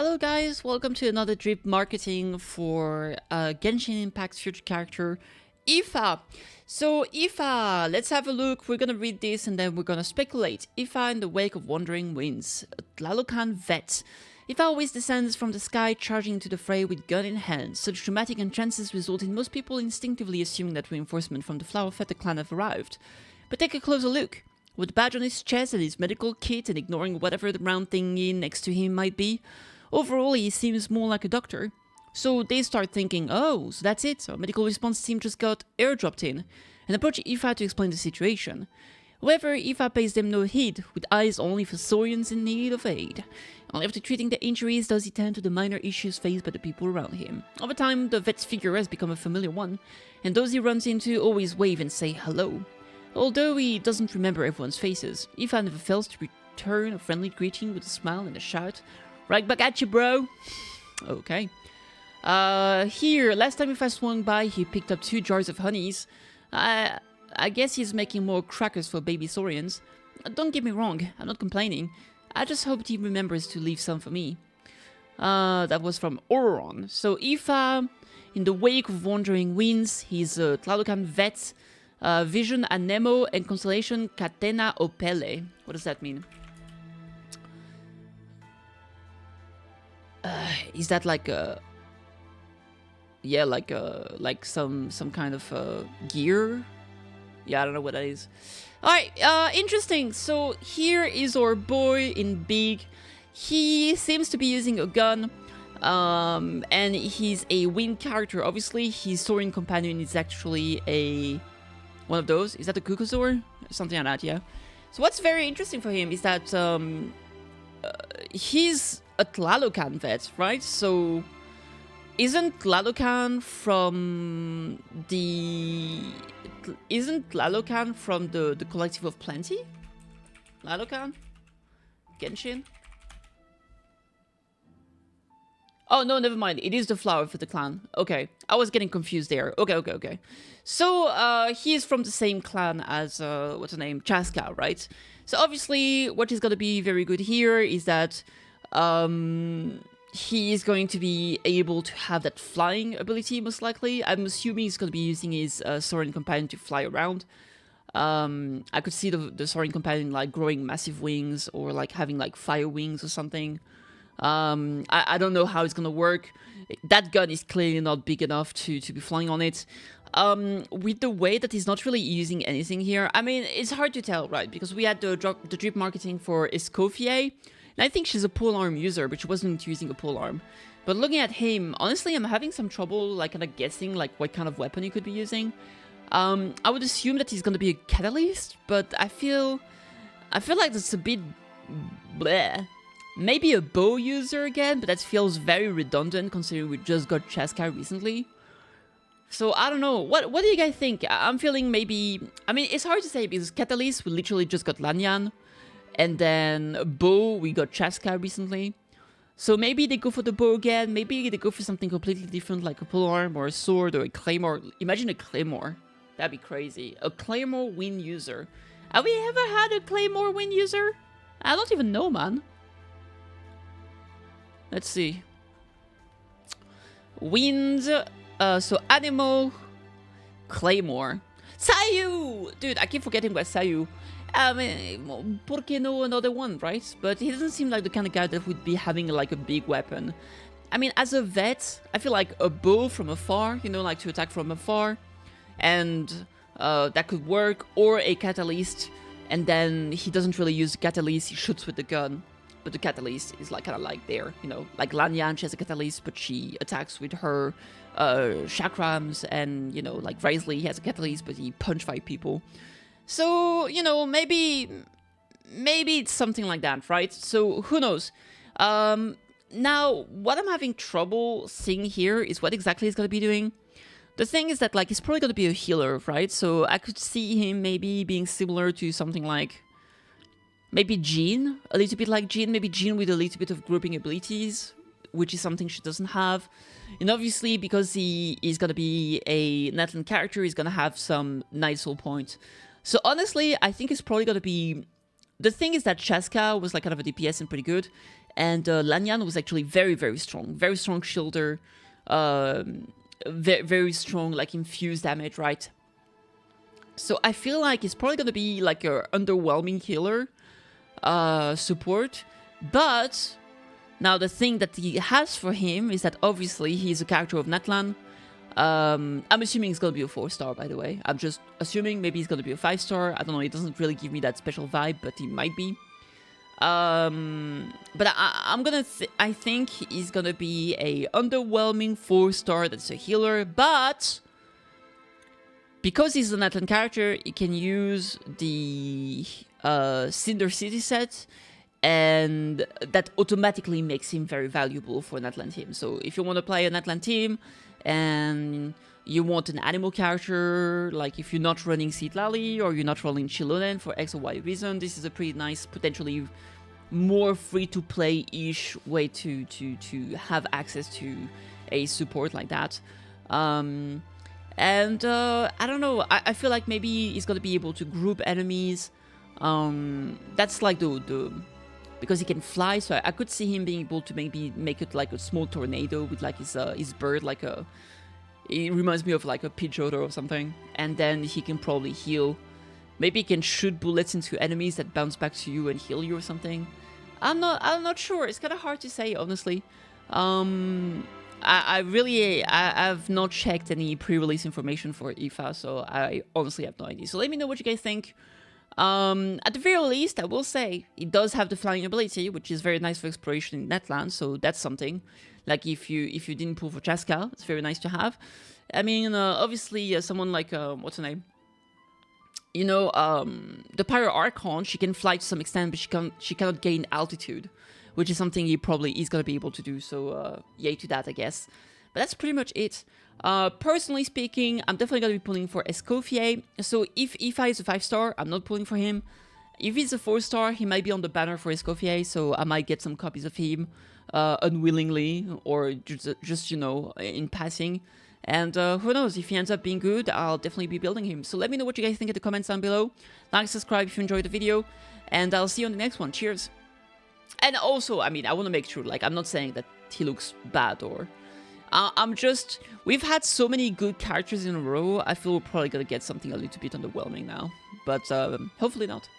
Hello guys, welcome to another drip marketing for Genshin Impact's future character, Aoife. So Aoife, let's have a look. We're gonna read this and then we're gonna speculate. Aoife in the wake of wandering winds. Tlalocan vet. Aoife always descends from the sky, charging into the fray with gun in hand. Such dramatic entrances result in most people instinctively assuming that reinforcement from the Flower Feather clan have arrived. But take a closer look. With the badge on his chest and his medical kit and ignoring whatever the round thingy next to him might be, overall, he seems more like a doctor. So they start thinking, oh, so that's it, a medical response team just got airdropped in, and approach Aoife to explain the situation. However, Aoife pays them no heed, with eyes only for Saurians in need of aid. Only after treating the injuries does he tend to the minor issues faced by the people around him. Over time, the vet's figure has become a familiar one, and those he runs into always wave and say hello. Although he doesn't remember everyone's faces, Aoife never fails to return a friendly greeting with a smile and a shout, "Right back at you, bro!" Okay. Here, last time Aoife swung by, he picked up 2 jars of honeys. I guess he's making more crackers for baby Saurians. Don't get me wrong, I'm not complaining. I just hope he remembers to leave some for me. That was from Auron. So Aoife, in the wake of wandering winds, he's a Tlalocan vet, Vision Anemo, and Constellation Catena Opele. What does that mean? Is that like a... yeah, like some kind of gear? Yeah, I don't know what that is. Alright, interesting. So here is our boy in big. He seems to be using a gun. And he's a wind character. Obviously, his Saurian companion is actually a... one of those. Is that a Kukusaur? Something like that, yeah. So what's very interesting for him is that he's a Tlalocan vet, right? So isn't Tlalocan from the... isn't Tlalocan from the Collective of Plenty? Tlalocan? Genshin? Oh, no, never mind. It is the flower for the clan. Okay. I was getting confused there. Okay. So, he is from the same clan as, what's her name? Chasca, right? So, obviously, what is going to be very good here is that, he is going to be able to have that flying ability, most likely. I'm assuming he's going to be using his, Saurian companion to fly around. I could see the Saurian companion, like, growing massive wings or, like, having, like, fire wings or something. I don't know how it's gonna work. That gun is clearly not big enough to be flying on it. With the way that he's not really using anything here, I mean, it's hard to tell, right? Because we had the drip marketing for Escoffier, and I think she's a polearm user, but she wasn't using a polearm. But looking at him, honestly, I'm having some trouble, like, kind of guessing, like, what kind of weapon he could be using. I would assume that he's gonna be a catalyst, but I feel like that's a bit bleh. Maybe a bow user again, but that feels very redundant considering we just got Chasca recently. So I don't know. What do you guys think? I'm feeling maybe... I mean, it's hard to say because Catalyst, we literally just got Lanyan. And then bow, we got Chasca recently. So maybe they go for the bow again. Maybe they go for something completely different like a polearm or a sword or a claymore. Imagine a claymore. That'd be crazy. A claymore wind user. Have we ever had a claymore wind user? I don't even know, man. Let's see. Wind. So animal. Claymore. Sayu! Dude, I keep forgetting about Sayu. I mean, por que no another one, right? But he doesn't seem like the kind of guy that would be having like a big weapon. I mean, as a vet, I feel like a bow from afar, you know, like to attack from afar. And that could work. Or a catalyst. And then he doesn't really use the catalyst, he shoots with the gun. But the catalyst is like kind of like there, you know, like Lanyan, she has a catalyst, but she attacks with her chakrams, and you know, like Risley, he has a catalyst, but he punch 5 people. So you know, maybe it's something like that, right? So who knows? Now, what I'm having trouble seeing here is what exactly he's gonna be doing. The thing is that like he's probably gonna be a healer, right? So I could see him maybe being similar to something like. Maybe Jean, a little bit like Jean, maybe Jean with a little bit of grouping abilities, which is something she doesn't have. And obviously, because he is going to be a Netland character, he's going to have some nice soul points. So honestly, I think it's probably going to be The thing is that Chasca was like kind of a DPS and pretty good, And Lanyan was actually very, very strong shielder, very strong, like infused damage, right? So I feel like it's probably gonna be like a underwhelming healer support, but now the thing that he has for him is that obviously he's a character of Natlan. I'm assuming it's gonna be a 4-star, by the way. I'm just assuming maybe he's gonna be a 5-star. I don't know, it doesn't really give me that special vibe, but he might be. But I think he's gonna be a underwhelming 4-star that's a healer, but because he's an Natlan character, he can use the Cinder City set, and that automatically makes him very valuable for an Natlan team. So if you want to play an Natlan team and you want an animal character, like if you're not running Citlali or you're not running Chilonen for X or Y reason, this is a pretty nice, potentially more free-to-play-ish way to have access to a support like that. And I don't know, I feel like maybe he's gonna be able to group enemies. That's like the because he can fly, so I could see him being able to maybe make it like a small tornado with like his bird, like it reminds me of like a Pidgeotto or something. And then he can probably heal. Maybe he can shoot bullets into enemies that bounce back to you and heal you or something. I'm not sure. It's kind of hard to say, honestly. I've not checked any pre-release information for IFA, so I honestly have no idea. So let me know what you guys think. At the very least, I will say it does have the flying ability, which is very nice for exploration in Netland, so that's something. Like if you didn't pull for Chasca, it's very nice to have. I mean, obviously, someone like what's her name? You know, the Pyro Archon, she can fly to some extent, but she cannot gain altitude, which is something he probably is gonna be able to do. So yay to that, I guess. But that's pretty much it. Personally speaking, I'm definitely going to be pulling for Escoffier. So if Ifa is a 5-star, I'm not pulling for him. If he's a 4-star, he might be on the banner for Escoffier, so I might get some copies of him unwillingly, or just, you know, in passing. And who knows, if he ends up being good, I'll definitely be building him. So let me know what you guys think in the comments down below. Like, subscribe if you enjoyed the video, and I'll see you on the next one. Cheers! And also, I mean, I want to make sure, like, I'm not saying that he looks bad or... we've had so many good characters in a row, I feel we're probably gonna get something a little bit underwhelming now. But hopefully not.